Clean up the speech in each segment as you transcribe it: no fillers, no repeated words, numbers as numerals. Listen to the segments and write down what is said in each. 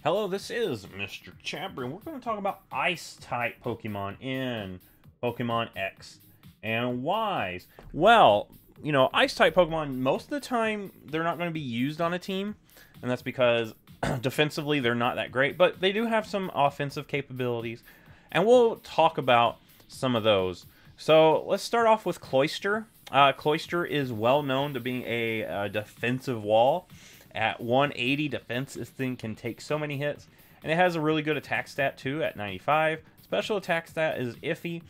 Hello, this is MrChabry, and we're going to talk about Ice-type Pokemon in Pokemon X and Y's. Well, Ice-type Pokemon, most of the time, they're not going to be used on a team, and that's because defensively, they're not that great, but they do have some offensive capabilities, and we'll talk about some of those. So, let's start off with Cloyster. Cloyster is well known to being a defensive wall. At 180 defense, this thing can take so many hits. And it has a really good attack stat, too, at 95. Special attack stat is iffy.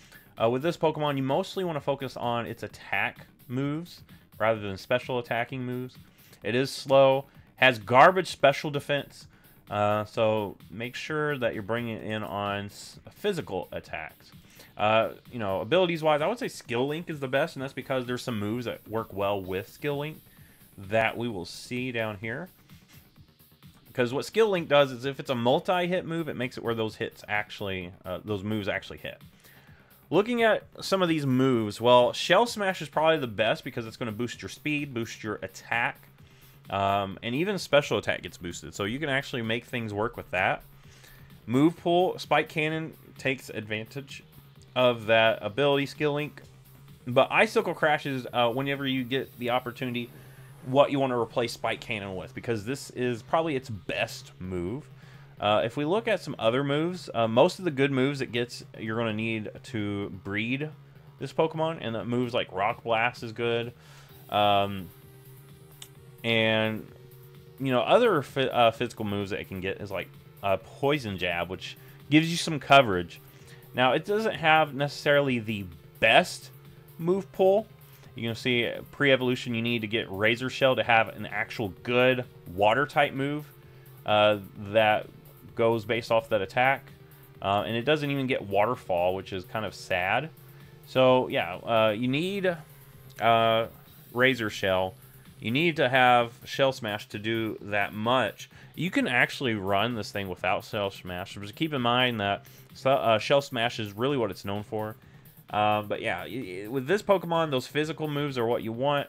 With this Pokemon, you mostly want to focus on its attack moves rather than special attacking moves. It is slow. Has garbage special defense. So make sure that you're bringing it in on physical attacks. Abilities-wise, I would say Skill Link is the best, and that's because there's some moves that work well with Skill Link that we will see down here. Because what Skill Link does is if it's a multi-hit move, it makes it where those hits actually, those moves actually hit. Looking at some of these moves, well, Shell Smash is probably the best because it's going to boost your speed, boost your attack, and even special attack gets boosted. So you can actually make things work with that. Move Pool, Spike Cannon takes advantage of that ability, Skill Link. But Icicle Crash is whenever you get the opportunity what you want to replace Spike Cannon with, because this is probably its best move. If we look at some other moves, most of the good moves it gets, you're going to need to breed this Pokemon, and that moves like Rock Blast is good. And, other physical moves that it can get is like Poison Jab, which gives you some coverage. Now, it doesn't have necessarily the best move pool. You can see pre-evolution, you need to get Razor Shell to have an actual good water-type move that goes based off that attack. And it doesn't even get Waterfall, which is kind of sad. So, yeah, you need Razor Shell. You need to have Shell Smash to do that much. You can actually run this thing without Shell Smash. Just keep in mind that Shell Smash is really what it's known for. But yeah, with this Pokemon, those physical moves are what you want.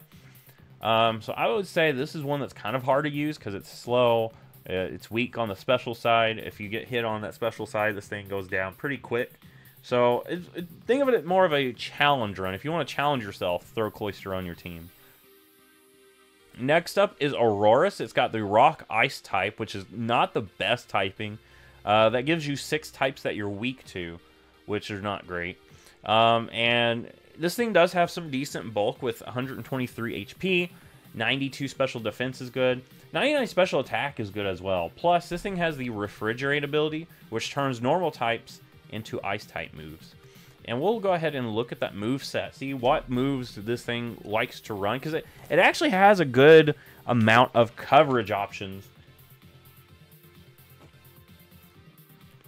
So I would say this is one that's kind of hard to use because it's slow. It's weak on the special side. If you get hit on that special side, this thing goes down pretty quick. So think of it more of a challenge run. If you want to challenge yourself, throw Cloyster on your team. Next up is Aurorus. It's got the Rock Ice type, which is not the best typing. That gives you 6 types that you're weak to, which is not great. And this thing does have some decent bulk with 123 HP, 92 special defense is good, 99 special attack is good as well. Plus, this thing has the Refrigerate ability, which turns normal types into Ice-type moves. And we'll go ahead and look at that move set, see what moves this thing likes to run, because it actually has a good amount of coverage options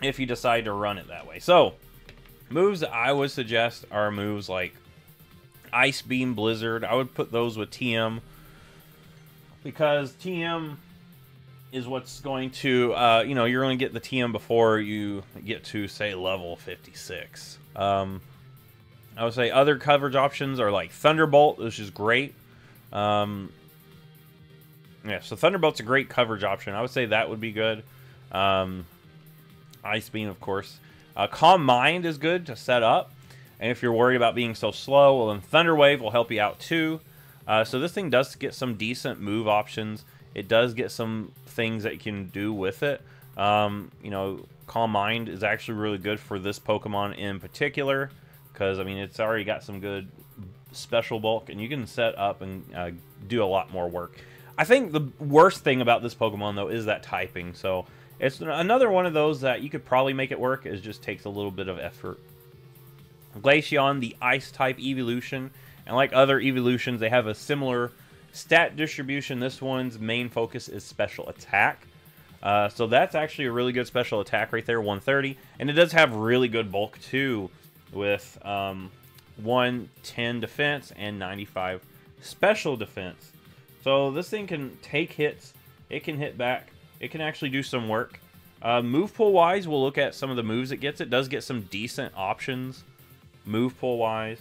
if you decide to run it that way. So, moves that I would suggest are moves like Ice Beam, Blizzard. I would put those with TM because TM is what's going to, you're going to get the TM before you get to, say, level 56. I would say other coverage options are like Thunderbolt, which is great. Yeah, so Thunderbolt's a great coverage option. I would say that would be good. Ice Beam, of course. Calm Mind is good to set up, and if you're worried about being so slow, well, then Thunder Wave will help you out too. So this thing does get some decent move options. It does get some things that you can do with it. Calm Mind is actually really good for this Pokemon in particular, because, I mean, it's already got some good special bulk, and you can set up and do a lot more work. I think the worst thing about this Pokemon, though, is that typing, so it's another one of those that you could probably make it work. It just takes a little bit of effort. Glaceon, the Ice-type evolution. And like other evolutions, they have a similar stat distribution. This one's main focus is special attack. So that's actually a really good special attack right there, 130. And it does have really good bulk, too, with 110 defense and 95 special defense. So this thing can take hits. It can hit back. It can actually do some work. Move pool wise, we'll look at some of the moves it gets. It does get some decent options, move pool wise.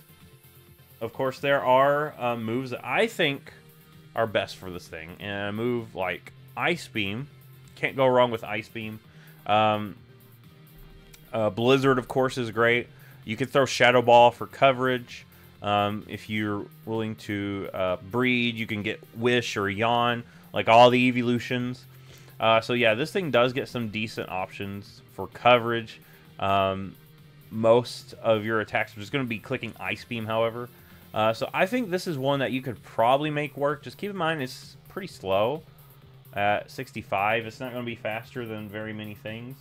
Of course, there are moves that I think are best for this thing. And a move like Ice Beam can't go wrong with Ice Beam. Blizzard, of course, is great. You could throw Shadow Ball for coverage. If you're willing to breed, you can get Wish or Yawn, like all the evolutions. So yeah, this thing does get some decent options for coverage. Most of your attacks are just going to be clicking Ice Beam, however. So I think this is one that you could probably make work. Just keep in mind it's pretty slow at 65. It's not going to be faster than very many things.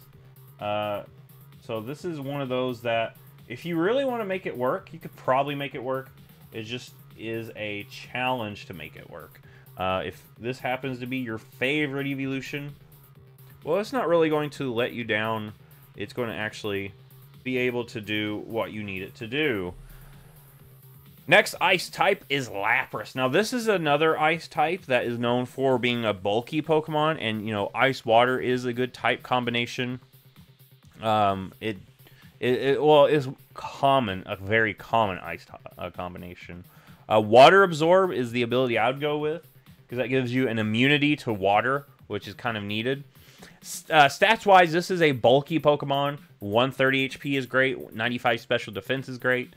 So this is one of those that if you really want to make it work, you could probably make it work. It just is a challenge to make it work. If this happens to be your favorite evolution, well, it's not really going to let you down. It's going to actually be able to do what you need it to do. Next ice type is Lapras. Now, this is another ice type that is known for being a bulky Pokemon, and, you know, ice-water is a good type combination. It is common, a very common ice combination. Water Absorb is the ability I would go with, because that gives you an immunity to water, which is kind of needed. Stats-wise, this is a bulky Pokemon. 130 HP is great. 95 special defense is great.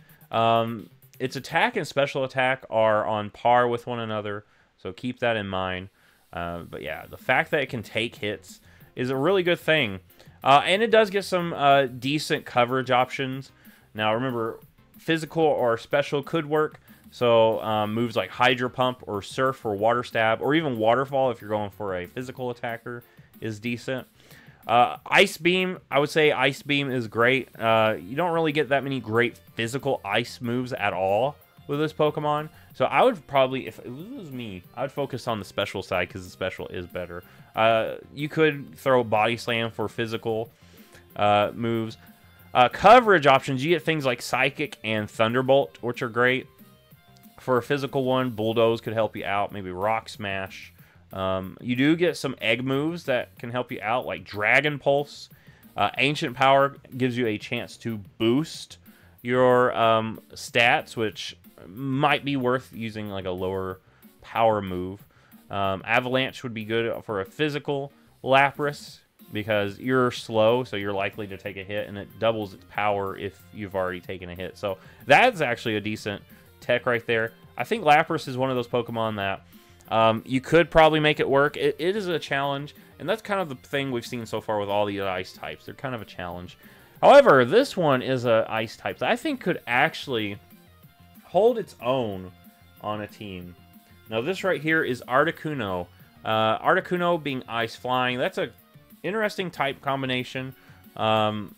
Its attack and special attack are on par with one another, so keep that in mind. But yeah, the fact that it can take hits is a really good thing. And it does get some decent coverage options. Now, remember, physical or special could work. So moves like Hydro Pump or Surf or Water Stab, or even Waterfall if you're going for a physical attacker, is decent. Ice Beam, I would say Ice Beam is great. You don't really get that many great physical ice moves at all with this Pokemon. So I would probably, if it was me, I would focus on the special side because the special is better. You could throw Body Slam for physical moves. Coverage options, you get things like Psychic and Thunderbolt, which are great. For a physical one, Bulldoze could help you out. Maybe Rock Smash. You do get some egg moves that can help you out, like Dragon Pulse. Ancient Power gives you a chance to boost your stats, which might be worth using like a lower power move. Avalanche would be good for a physical Lapras because you're slow, so you're likely to take a hit, and it doubles its power if you've already taken a hit. So that's actually a decent tech right there. I think Lapras is one of those Pokemon that you could probably make it work. It is a challenge, and that's kind of the thing we've seen so far with all the ice types. They're kind of a challenge. However, this one is a ice type that I think could actually hold its own on a team. Now, this right here is Articuno. Articuno being ice flying. That's a interesting type combination. But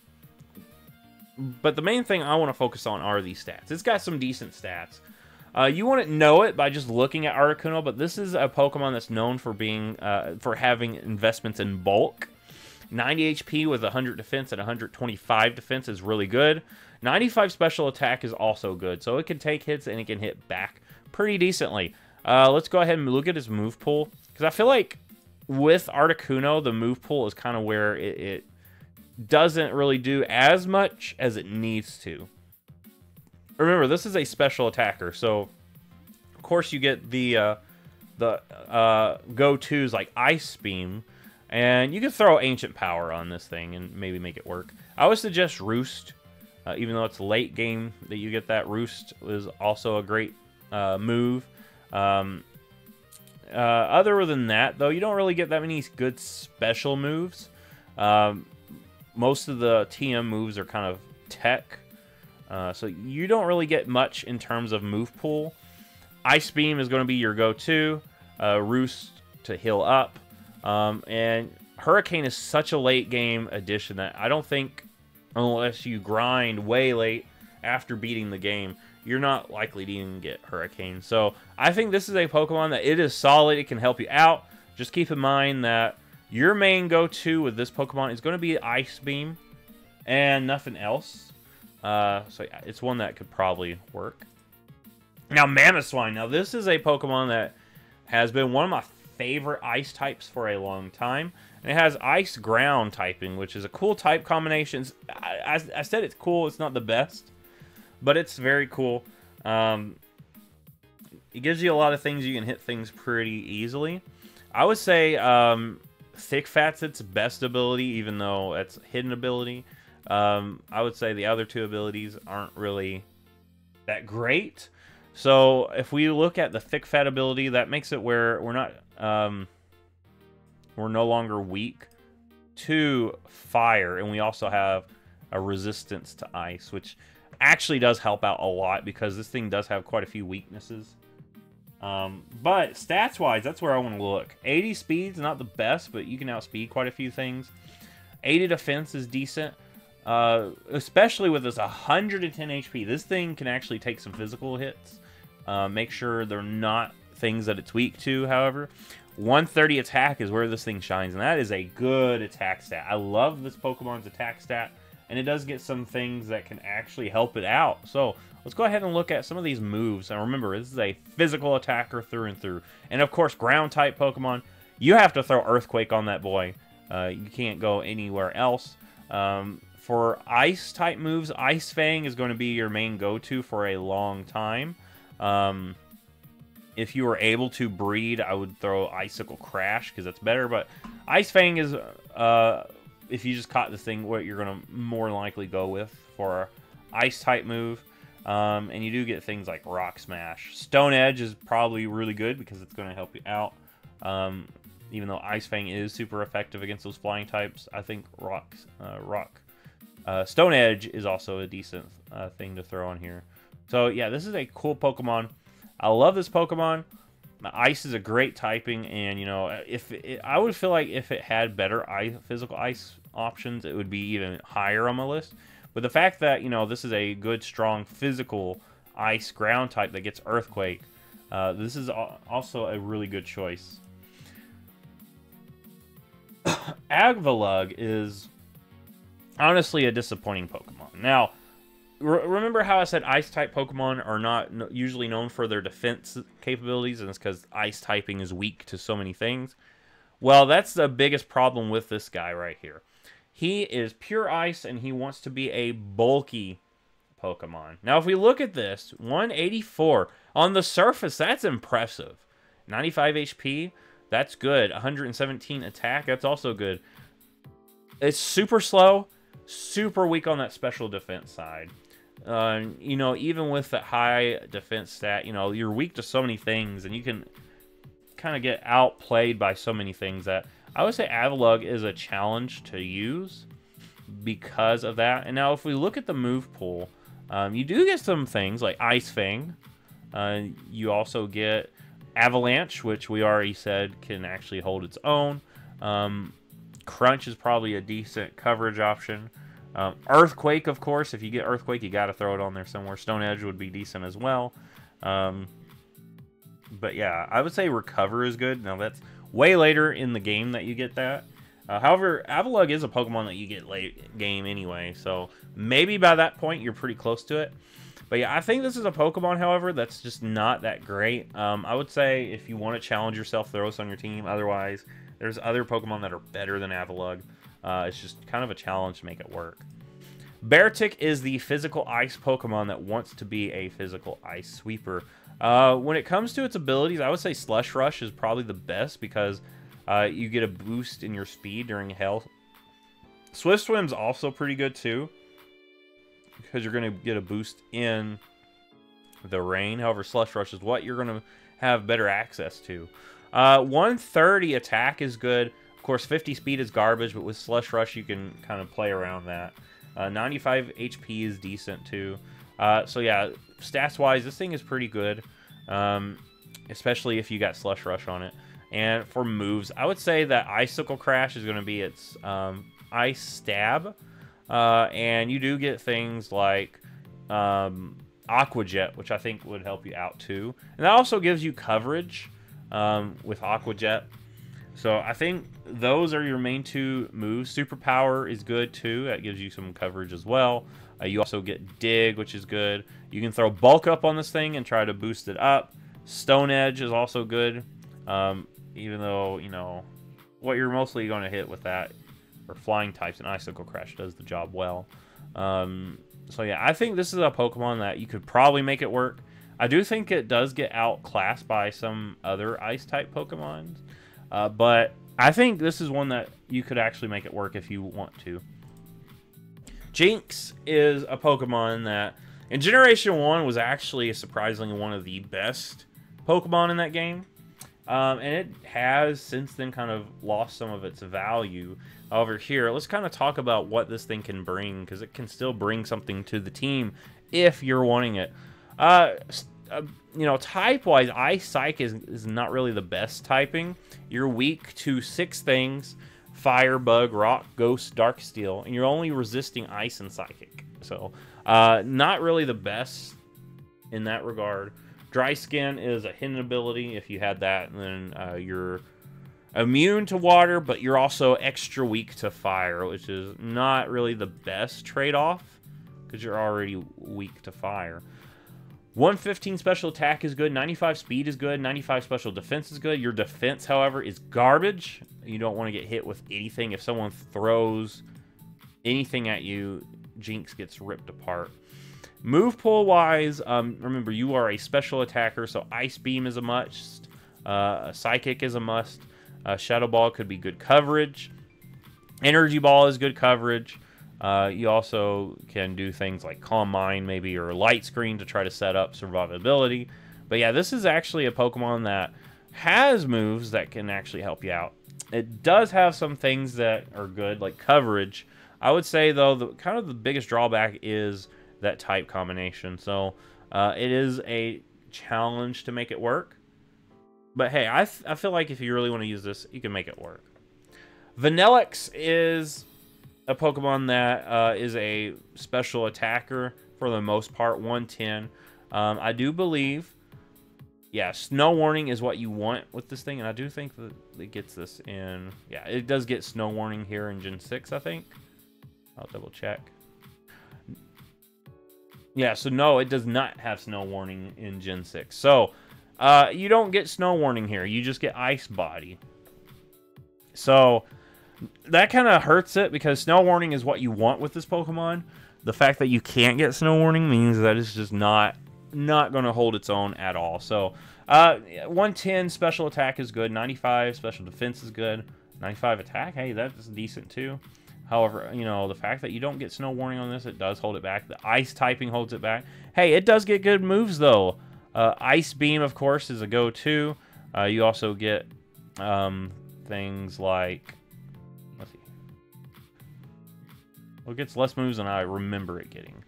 the main thing I want to focus on are these stats. It's got some decent stats. You wouldn't know it by just looking at Articuno, but this is a Pokemon that's known for being for having investments in bulk. 90 HP with 100 defense and 125 defense is really good. 95 special attack is also good, so it can take hits and it can hit back pretty decently. Let's go ahead and look at his move pool, because I feel like with Articuno, the move pool is kind of where it doesn't really do as much as it needs to. Remember, this is a special attacker, so of course you get the go-tos like Ice Beam, and you can throw Ancient Power on this thing and maybe make it work. I would suggest Roost, even though it's late game that you get that. Roost is also a great move. Other than that, though, you don't really get that many good special moves. Most of the TM moves are kind of tech. So you don't really get much in terms of move pool. Ice Beam is going to be your go-to. Roost to heal up. And Hurricane is such a late game addition that I don't think, unless you grind way late after beating the game, you're not likely to even get Hurricane. So I think this is a Pokemon that it is solid. It can help you out. Just keep in mind that your main go-to with this Pokemon is going to be Ice Beam and nothing else. So yeah, it's one that could probably work. Now, Mamoswine. Now, this is a Pokemon that has been one of my favorite ice types for a long time. And it has ice ground typing, which is a cool type combination. I said it's cool. It's not the best, but it's very cool. It gives you a lot of things. You can hit things pretty easily. I would say Thick Fat's its best ability, even though it's hidden ability. I would say the other two abilities aren't really that great. So if we look at the Thick Fat ability, that makes it where we're not we're no longer weak to fire, and we also have a resistance to ice, which actually does help out a lot because this thing does have quite a few weaknesses. But stats-wise, that's where I want to look. 80 speed's not the best, but you can outspeed quite a few things. 80 defense is decent, especially with this 110 HP. This thing can actually take some physical hits. Make sure they're not things that it's weak to, however. 130 attack is where this thing shines, and that is a good attack stat. I love this Pokemon's attack stat, and it does get some things that can actually help it out. So let's go ahead and look at some of these moves. And remember, this is a physical attacker through and through. And of course, ground-type Pokemon, you have to throw Earthquake on that boy. You can't go anywhere else. For Ice-type moves, Ice Fang is going to be your main go-to for a long time. If you were able to breed, I would throw Icicle Crash, because that's better. But Ice Fang is, if you just caught this thing, what you're going to more likely go with for Ice-type move. And you do get things like Rock Smash. Stone Edge is probably really good, because it's going to help you out. Even though Ice Fang is super effective against those flying types, I think Stone Edge is also a decent thing to throw on here. So yeah, this is a cool Pokemon. I love this Pokemon. Ice is a great typing, and you know, I would feel like if it had better physical ice options, it would be even higher on my list. But the fact that, you know, this is a good, strong physical ice ground type that gets Earthquake, this is also a really good choice. Avalugg is honestly a disappointing Pokemon. Now, remember how I said Ice-type Pokemon are not usually known for their defense capabilities, and it's because Ice typing is weak to so many things? Well, that's the biggest problem with this guy right here. He is pure Ice, and he wants to be a bulky Pokemon. Now, if we look at this, 184. On the surface, that's impressive. 95 HP, that's good. 117 attack, that's also good. It's super slow, super weak on that special defense side. You know, even with that high defense stat, you know, you're weak to so many things, and you can kind of get outplayed by so many things that I would say Avalugg is a challenge to use because of that. And now if we look at the move pool, you do get some things like Ice Fang. You also get Avalanche, which we already said can actually hold its own. Crunch is probably a decent coverage option. Earthquake, of course. If you get Earthquake, you got to throw it on there somewhere. Stone Edge would be decent as well. But yeah, I would say Recover is good. Now, that's way later in the game that you get that. However, Avalugg is a Pokemon that you get late game anyway, so maybe by that point you're pretty close to it. But yeah, I think this is a Pokemon, however, that's just not that great. I would say if you want to challenge yourself, throw this on your team. Otherwise, there's other Pokemon that are better than Avalugg. It's just kind of a challenge to make it work. Beartic is the physical ice Pokemon that wants to be a physical ice sweeper. When it comes to its abilities, I would say Slush Rush is probably the best because you get a boost in your speed during Hell. Swift Swim's also pretty good too, because you're going to get a boost in the rain. However, Slush Rush is what you're going to have better access to. 130 attack is good. Of course, 50 speed is garbage, but with Slush Rush, you can kind of play around that. 95 HP is decent too. So yeah, stats-wise, this thing is pretty good, especially if you got Slush Rush on it. And for moves, I would say that Icicle Crash is going to be its Ice Stab. And you do get things like Aqua Jet, which I think would help you out too. And that also gives you coverage with Aqua Jet. So I think those are your main two moves. Superpower is good too. That gives you some coverage as well. You also get Dig, which is good. You can throw Bulk Up on this thing and try to boost it up. Stone Edge is also good. Even though, you know, what you're mostly going to hit with that are flying types, and Icicle Crash does the job well. So yeah, I think this is a Pokemon that you could probably make it work. I do think it does get outclassed by some other Ice-type Pokemon. But I think this is one that you could actually make it work if you want to. Jinx is a Pokemon that in Generation 1 was actually surprisingly one of the best Pokemon in that game. And it has since then kind of lost some of its value. However, here, let's kind of talk about what this thing can bring, because it can still bring something to the team if you're wanting it. You know, type-wise, Ice Psych is not really the best typing. You're weak to 6 things: Fire, Bug, Rock, Ghost, Dark Steel, and you're only resisting Ice and Psychic. So, not really the best in that regard. Dry Skin is a hidden ability if you had that, and then you're immune to water, but you're also extra weak to fire, which is not really the best trade-off because you're already weak to fire. 115 special attack is good, 95 speed is good, 95 special defense is good. Your defense, however, is garbage. You don't want to get hit with anything. If someone throws anything at you, Jinx gets ripped apart. Move pool wise, remember you are a special attacker, so Ice Beam is a must. Psychic is a must. Shadow Ball could be good coverage. Energy Ball is good coverage. You also can do things like Calm Mind, maybe, or Light Screen to try to set up survivability. But yeah, this is actually a Pokemon that has moves that can actually help you out. It does have some things that are good, like coverage. I would say, though, the biggest drawback is that type combination. So it is a challenge to make it work. But hey, I feel like if you really want to use this, you can make it work. Vanillix is a Pokemon that is a special attacker for the most part, 110. I do believe, yeah, Snow Warning is what you want with this thing, and I do think that it gets this in. Yeah, it does get Snow Warning here in Gen 6, I think. I'll double check. Yeah, so no, it does not have Snow Warning in Gen 6. So, you don't get Snow Warning here. You just get Ice Body. So, that kind of hurts it, because Snow Warning is what you want with this Pokemon. The fact that you can't get Snow Warning means that it's just not going to hold its own at all. So, 110 special attack is good. 95 special defense is good. 95 attack, hey, that's decent too. However, you know, the fact that you don't get Snow Warning on this, it does hold it back. The Ice typing holds it back. Hey, it does get good moves, though. Ice Beam, of course, is a go-to. You also get things like... Let's see. Well, it gets less moves than I remember it getting.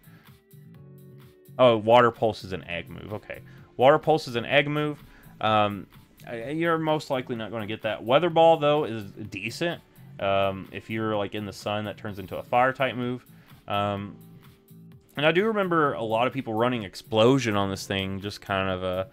Oh, Water Pulse is an egg move. Okay. Water Pulse is an egg move. You're most likely not going to get that. Weather Ball, though, is decent. If you're like in the sun, that turns into a fire type move. And I do remember a lot of people running Explosion on this thing, just kind of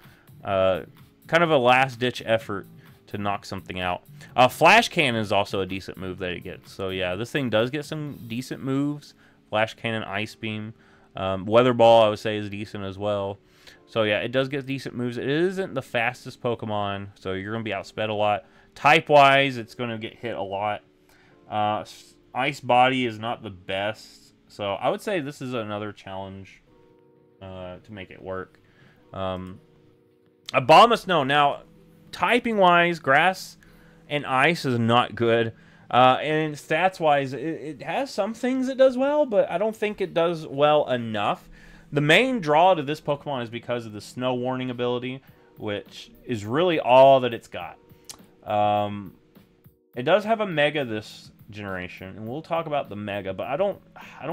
a last ditch effort to knock something out. Flash Cannon is also a decent move that it gets. So yeah, this thing does get some decent moves. Flash Cannon, Ice Beam, Weather Ball, I would say, is decent as well. So yeah, it does get decent moves. It isn't the fastest Pokemon, so you're going to be outsped a lot. Type-wise, it's going to get hit a lot. Ice Body is not the best, so I would say this is another challenge to make it work. Abomasnow, now, typing-wise, Grass and Ice is not good. And stats-wise, it has some things it does well, but I don't think it does well enough. The main draw to this Pokemon is because of the Snow Warning ability, which is really all that it's got. It does have a Mega this generation, and we'll talk about the Mega, but I don't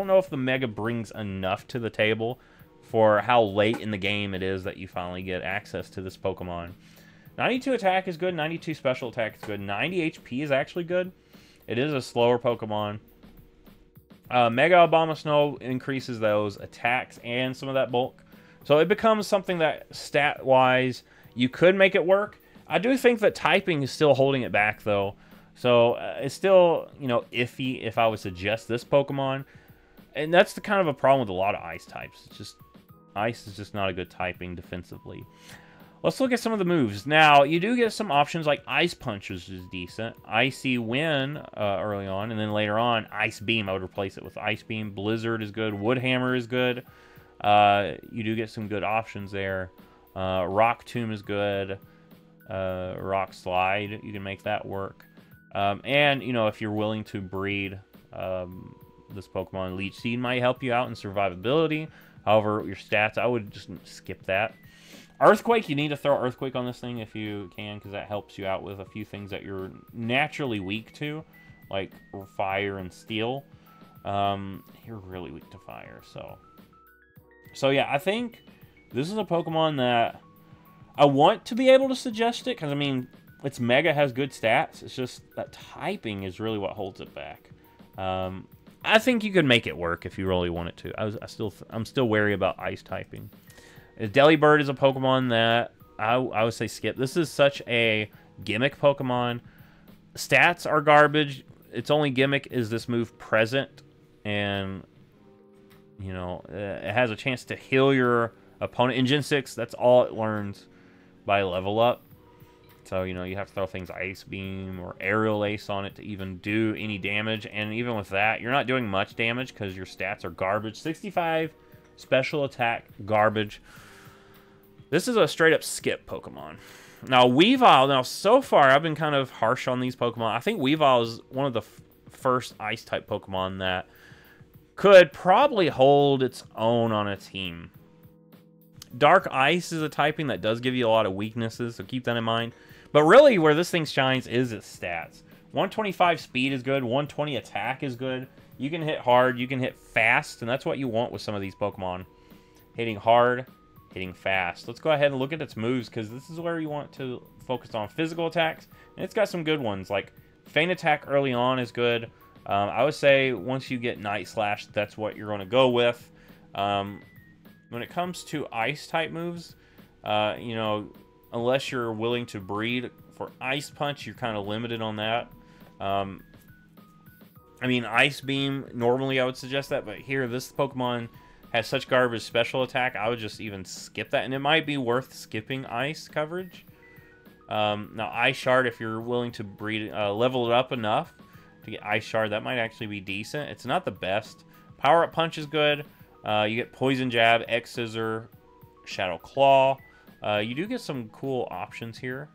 know if the Mega brings enough to the table for how late in the game it is that you finally get access to this Pokemon. 92 attack is good, 92 special attack is good, 90 HP is actually good. It is a slower Pokemon. Mega Abomasnow increases those attacks and some of that bulk, so it becomes something that stat-wise you could make it work. I do think that typing is still holding it back, though. So it's still, you know, iffy if I would suggest this Pokemon. And that's the kind of a problem with a lot of Ice types. It's just, Ice is just not a good typing defensively. Let's look at some of the moves. Now, you do get some options like Ice Punch, which is decent. Icy Wind early on, and then later on, Ice Beam. I would replace it with Ice Beam. Blizzard is good. Wood Hammer is good. You do get some good options there. Rock Tomb is good. Rock Slide, you can make that work. And, you know, if you're willing to breed this Pokemon, Leech Seed might help you out in survivability. However, your stats, I would just skip that. Earthquake, you need to throw Earthquake on this thing if you can, because that helps you out with a few things that you're naturally weak to, like fire and steel. You're really weak to fire, so yeah, I think this is a Pokemon that I want to be able to suggest it, because, I mean, its Mega has good stats. It's just that typing is really what holds it back. I think you could make it work if you really wanted to. I'm still wary about Ice typing. Delibird is a Pokemon that I would say skip. This is such a gimmick Pokemon. Stats are garbage. Its only gimmick is this move Present, and you know, it has a chance to heal your opponent. In Gen 6, that's all it learns by level up. So, you know, you have to throw things Ice Beam or Aerial Ace on it to even do any damage. And even with that, you're not doing much damage because your stats are garbage. 65 special attack, garbage. This is a straight-up skip Pokemon. Now, Weavile, so far, I've been kind of harsh on these Pokemon. I think Weavile is one of the first Ice-type Pokemon that could probably hold its own on a team. Dark Ice is a typing that does give you a lot of weaknesses, so keep that in mind. But really, where this thing shines is its stats. 125 speed is good. 120 attack is good. You can hit hard. You can hit fast, and that's what you want with some of these Pokemon. Hitting hard, hitting fast. Let's go ahead and look at its moves, because this is where you want to focus on physical attacks. And it's got some good ones, like Feint Attack early on is good. I would say once you get Night Slash, that's what you're going to go with. When it comes to Ice-type moves, you know, unless you're willing to breed for Ice Punch, you're kind of limited on that. I mean, Ice Beam, normally I would suggest that, but here, this Pokemon has such garbage special attack, I would just even skip that, and it might be worth skipping Ice coverage. Now, Ice Shard, if you're willing to breed, level it up enough to get Ice Shard, that might actually be decent. It's not the best. Power Up Punch is good. You get Poison Jab, X Scissor, Shadow Claw. You do get some cool options here.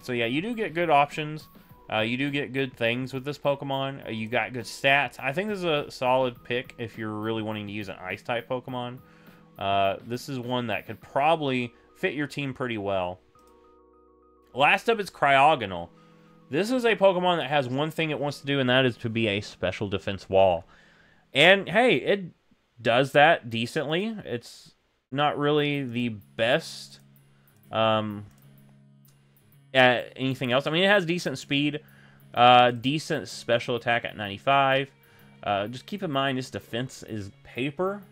So yeah, you do get good options. You do get good things with this Pokemon. You got good stats. I think this is a solid pick if you're really wanting to use an Ice-type Pokemon. This is one that could probably fit your team pretty well. Last up is Cryogonal. This is a Pokemon that has one thing it wants to do, and that is to be a special defense wall. And hey, it does that decently. It's not really the best at anything else. I mean, it has decent speed, decent special attack at 95. Just keep in mind, this defense is paper,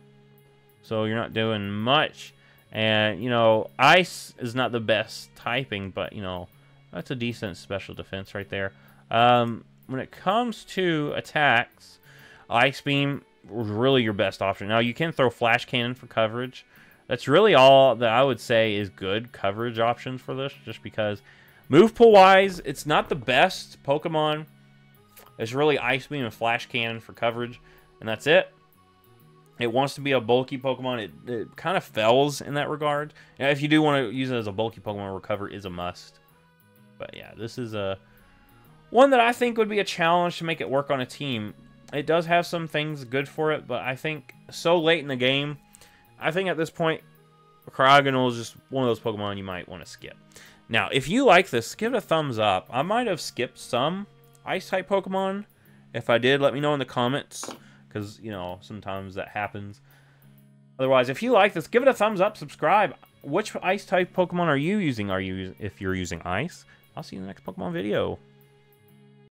so you're not doing much. And, you know, Ice is not the best typing, but, you know, that's a decent special defense right there. When it comes to attacks, Ice Beam was really your best option. Now, you can throw Flash Cannon for coverage. That's really all that I would say is good coverage options for this, just because move pool-wise, it's not the best Pokemon. It's really Ice Beam and Flash Cannon for coverage, and that's it. It wants to be a bulky Pokemon. It kind of fails in that regard. Now, if you do want to use it as a bulky Pokemon, Recover is a must. But yeah, this is one that I think would be a challenge to make it work on a team. It does have some things good for it, but I think so late in the game, I think at this point, Cryogonal is just one of those Pokemon you might want to skip. Now, if you like this, give it a thumbs up. I might have skipped some Ice-type Pokemon. If I did, let me know in the comments, because, you know, sometimes that happens. Otherwise, if you like this, give it a thumbs up, subscribe. Which Ice-type Pokemon are you using? If you're using Ice? I'll see you in the next Pokemon video.